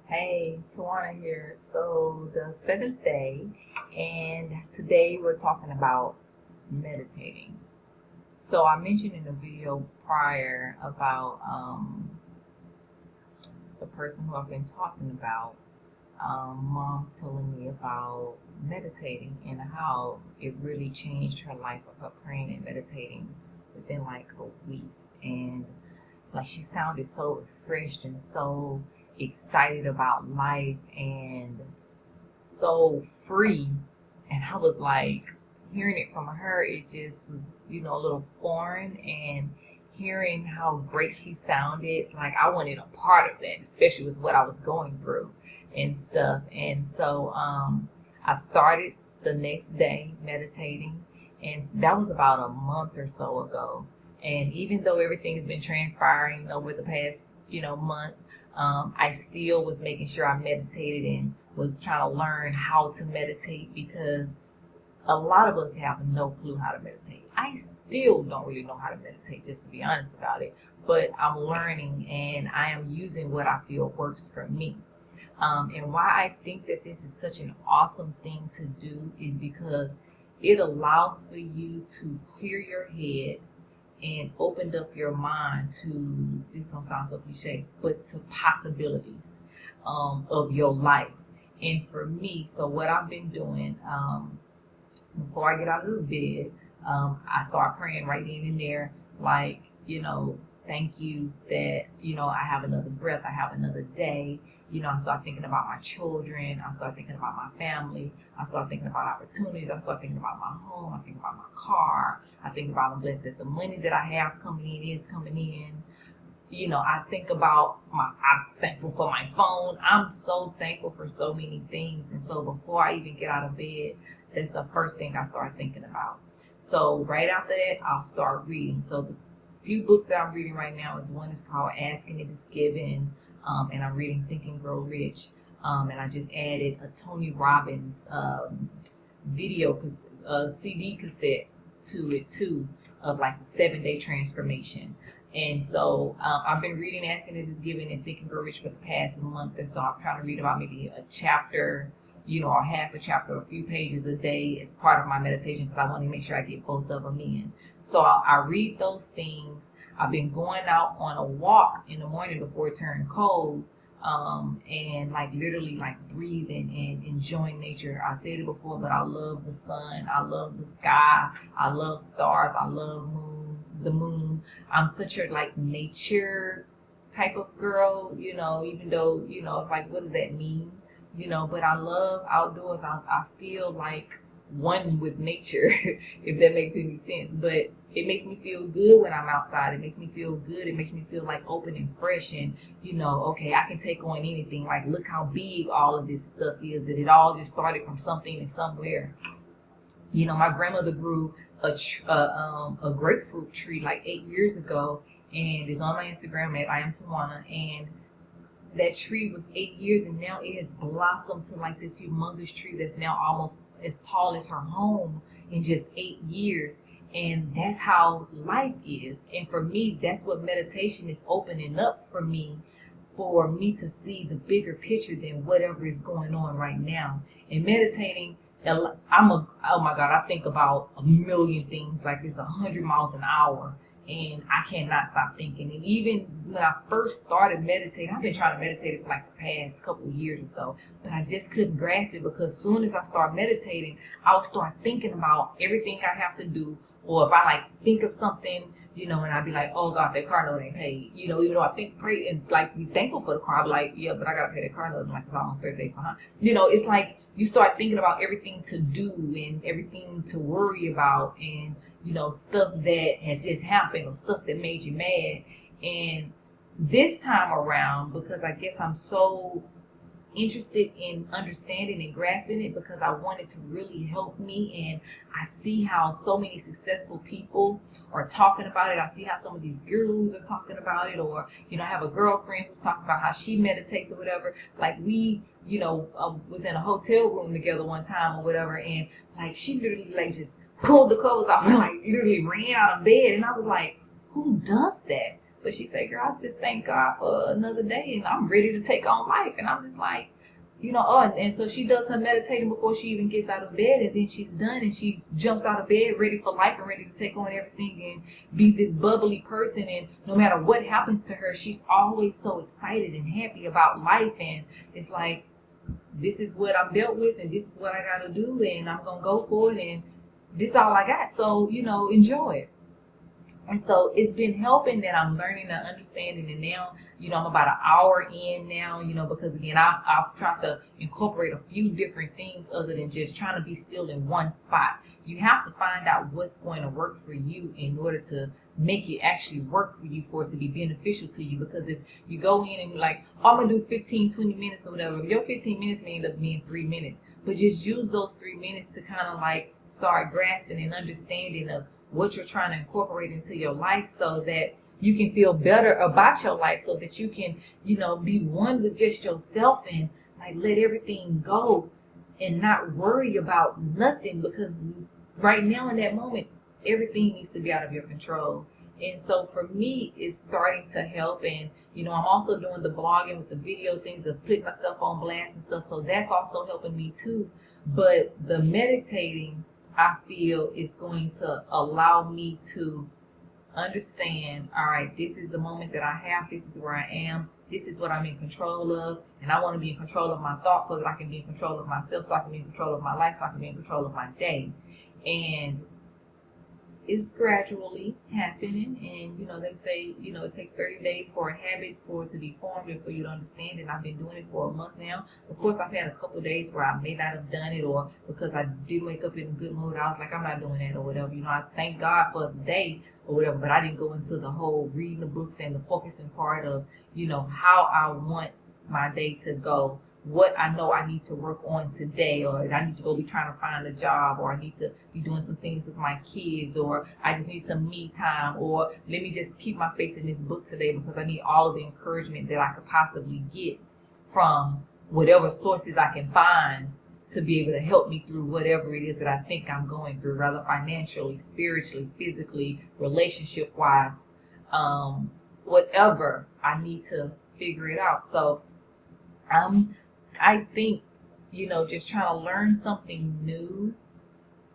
Hey, Tawana here. So, the seventh day, and today we're talking about meditating. So, I mentioned in the video prior about the person who I've been talking about. Mom telling me about meditating and how it really changed her life of her praying and meditating within like a week. And like she sounded so refreshed and so excited about life and so free. And I was like, hearing it from her, it just was, a little foreign. And hearing how great she sounded, like I wanted a part of that, especially with what I was going through and stuff. And so I started the next day meditating, and that was about a month or so ago. And even though everything has been transpiring over the past, month, I still was making sure I meditated and was trying to learn how to meditate because a lot of us have no clue how to meditate. I still don't really know how to meditate, just to be honest about it. But I'm learning and I am using what I feel works for me. And why I think that this is such an awesome thing to do is because it allows for you to clear your head and opened up your mind to, this gonna sound so cliche, but to possibilities of your life. And for me, so what I've been doing, before I get out of the bed, I start praying right then and there, like, thank you that, I have another breath, I have another day. I start thinking about my children, I start thinking about my family, I start thinking about opportunities, I start thinking about my home, I think about my car, I think about I'm blessed that the money that I have coming in is coming in. I think about I'm thankful for my phone. I'm so thankful for so many things. And so before I even get out of bed, that's the first thing I start thinking about. So right after that, I'll start reading. So the few books that I'm reading right now is one is called Asking It Is Given, and I'm reading Think and Grow Rich. And I just added a Tony Robbins video CD cassette to it too, of like the 7-day transformation. And so I've been reading Asking It Is Given and Think and Grow Rich for the past month or so. I'm trying to read about maybe a chapter, or half a chapter, a few pages a day as part of my meditation because I want to make sure I get both of them in. So I read those things. I've been going out on a walk in the morning before it turned cold, and like literally like breathing and enjoying nature. I said it before, but I love the sun. I love the sky. I love stars. I love the moon. I'm such a like nature type of girl, even though, it's like, what does that mean? But I love outdoors. I feel like one with nature, if that makes any sense. But it makes me feel good when I'm outside. It makes me feel good. It makes me feel like open and fresh and, okay, I can take on anything. Like, look how big all of this stuff is. And it all just started from something and somewhere. My grandmother grew a grapefruit tree like 8 years ago, and it's on my Instagram at I am Tawana. And that tree was 8 years, and now it has blossomed to like this humongous tree that's now almost as tall as her home in just 8 years. And that's how life is. And for me, that's what meditation is opening up for me to see the bigger picture than whatever is going on right now. And meditating, oh my God, I think about a million things like this 100 miles an hour. And I cannot stop thinking. And even when I first started meditating, I've been trying to meditate for like the past couple of years or so, but I just couldn't grasp it because as soon as I start meditating, I'll start thinking about everything I have to do. Or if I like think of something, and I'd be like, oh God, that car note ain't paid. Even though I pray and like be thankful for the car, I'd be like, yeah, but I gotta pay that car note. And like it's almost 30 days behind. It's like you start thinking about everything to do and everything to worry about and stuff that has just happened or stuff that made you mad. And this time around, because I guess I'm so interested in understanding and grasping it because I want it to really help me, and I see how so many successful people are talking about it. I see how some of these gurus are talking about it, or I have a girlfriend who's talking about how she meditates or whatever. Like we was in a hotel room together one time or whatever, and like she literally like just pulled the covers off and like literally ran out of bed, and I was like, who does that? But she said, girl, I just thank God for another day and I'm ready to take on life. And I'm just like, and so she does her meditating before she even gets out of bed, and then she's done and she jumps out of bed ready for life and ready to take on everything and be this bubbly person. And no matter what happens to her, she's always so excited and happy about life. And it's like, this is what I'm dealt with and this is what I got to do and I'm going to go for it and this is all I got. So, enjoy it. And so it's been helping that I'm learning and understanding. And now, I'm about an hour in now, because again, I've tried to incorporate a few different things other than just trying to be still in one spot. You have to find out what's going to work for you in order to make it actually work for you, for it to be beneficial to you. Because if you go in and you're like, oh, I'm going to do 15, 20 minutes or whatever, your 15 minutes may end up being 3 minutes. But just use those 3 minutes to kind of like start grasping and understanding of what you're trying to incorporate into your life so that you can feel better about your life, so that you can, be one with just yourself and like let everything go and not worry about nothing, because right now in that moment, everything needs to be out of your control. And so for me, it's starting to help. And, I'm also doing the blogging with the video things of putting myself on blast and stuff. So that's also helping me too. But the meditating, I feel, is going to allow me to understand, all right, this is the moment that I have, this is where I am, this is what I'm in control of, and I want to be in control of my thoughts so that I can be in control of myself, so I can be in control of my life, so I can be in control of my day. And it's gradually happening, and they say it takes 30 days for a habit for it to be formed and for you to understand. And I've been doing it for a month now. Of course, I've had a couple of days where I may not have done it, or because I did wake up in a good mood, I was like, I'm not doing that or whatever. I thank God for the day or whatever, but I didn't go into the whole reading the books and the focusing part of how I want my day to go, what I know I need to work on today, or I need to go be trying to find a job, or I need to be doing some things with my kids, or I just need some me time, or let me just keep my face in this book today because I need all of the encouragement that I could possibly get from whatever sources I can find to be able to help me through whatever it is that I think I'm going through, rather financially, spiritually, physically, relationship-wise, whatever I need to figure it out. So I think, just trying to learn something new,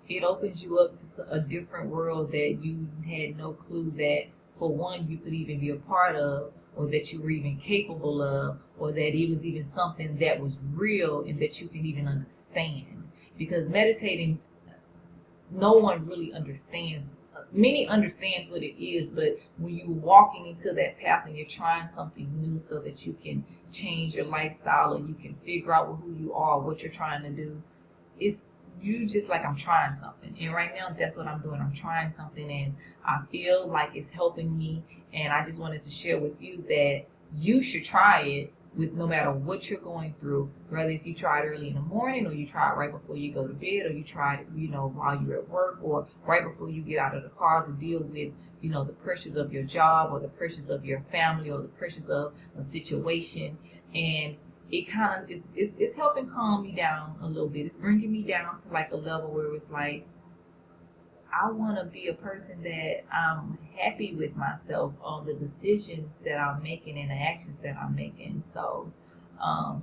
it opens you up to a different world that you had no clue that, for one, you could even be a part of, or that you were even capable of, or that it was even something that was real and that you can even understand. Because meditating, no one really understands. Many understand what it is, but when you're walking into that path and you're trying something new so that you can change your lifestyle, or you can figure out who you are, what you're trying to do, it's you just like, I'm trying something. And right now, that's what I'm doing. I'm trying something, and I feel like it's helping me. And I just wanted to share with you that you should try it with no matter what you're going through, whether if you try it early in the morning, or you try it right before you go to bed, or you try it, while you're at work, or right before you get out of the car to deal with, the pressures of your job, or the pressures of your family, or the pressures of a situation. And it kind of it's helping calm me down a little bit. It's bringing me down to like a level where it's like, I want to be a person that I'm happy with myself on the decisions that I'm making and the actions that I'm making. So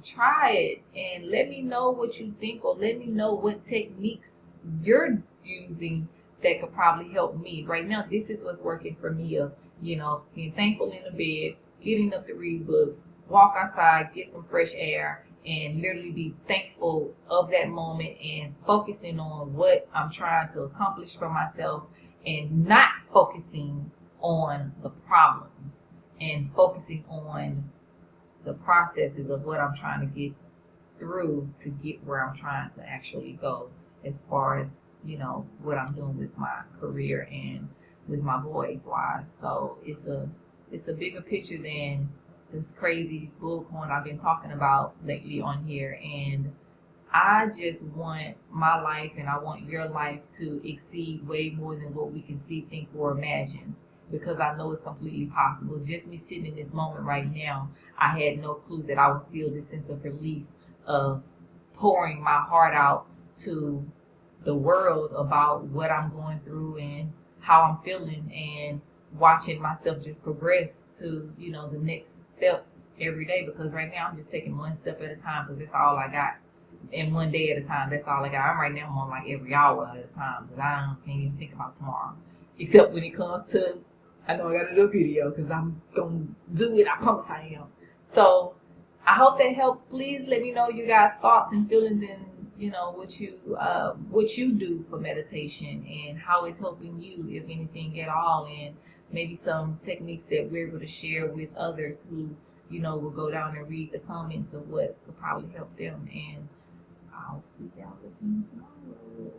try it and let me know what you think, or let me know what techniques you're using that could probably help me. Right now, this is what's working for me of, being thankful in the bed, getting up to read books, walk outside, get some fresh air, and literally be thankful of that moment and focusing on what I'm trying to accomplish for myself, and not focusing on the problems, and focusing on the processes of what I'm trying to get through to get where I'm trying to actually go, as far as, what I'm doing with my career and with my boys wise. So it's a bigger picture than this crazy bullcorn I've been talking about lately on here. And I just want my life, and I want your life to exceed way more than what we can see, think, or imagine, because I know it's completely possible. Just me sitting in this moment right now, I had no clue that I would feel this sense of relief of pouring my heart out to the world about what I'm going through and how I'm feeling, and watching myself just progress to, you know, the next step every day, because right now I'm just taking one step at a time because that's all I got. And one day at a time, that's all I got. I'm right now, I'm on like every hour at a time because can't even think about tomorrow. Except when it comes to, I know I got to do a video because I'm going to do it. I promise I am. So I hope that helps. Please let me know you guys' thoughts and feelings, and you know what you do for meditation and how it's helping you, if anything at all, and maybe some techniques that we're able to share with others who, you know, will go down and read the comments of what could probably help them. And I'll see y'all again tomorrow.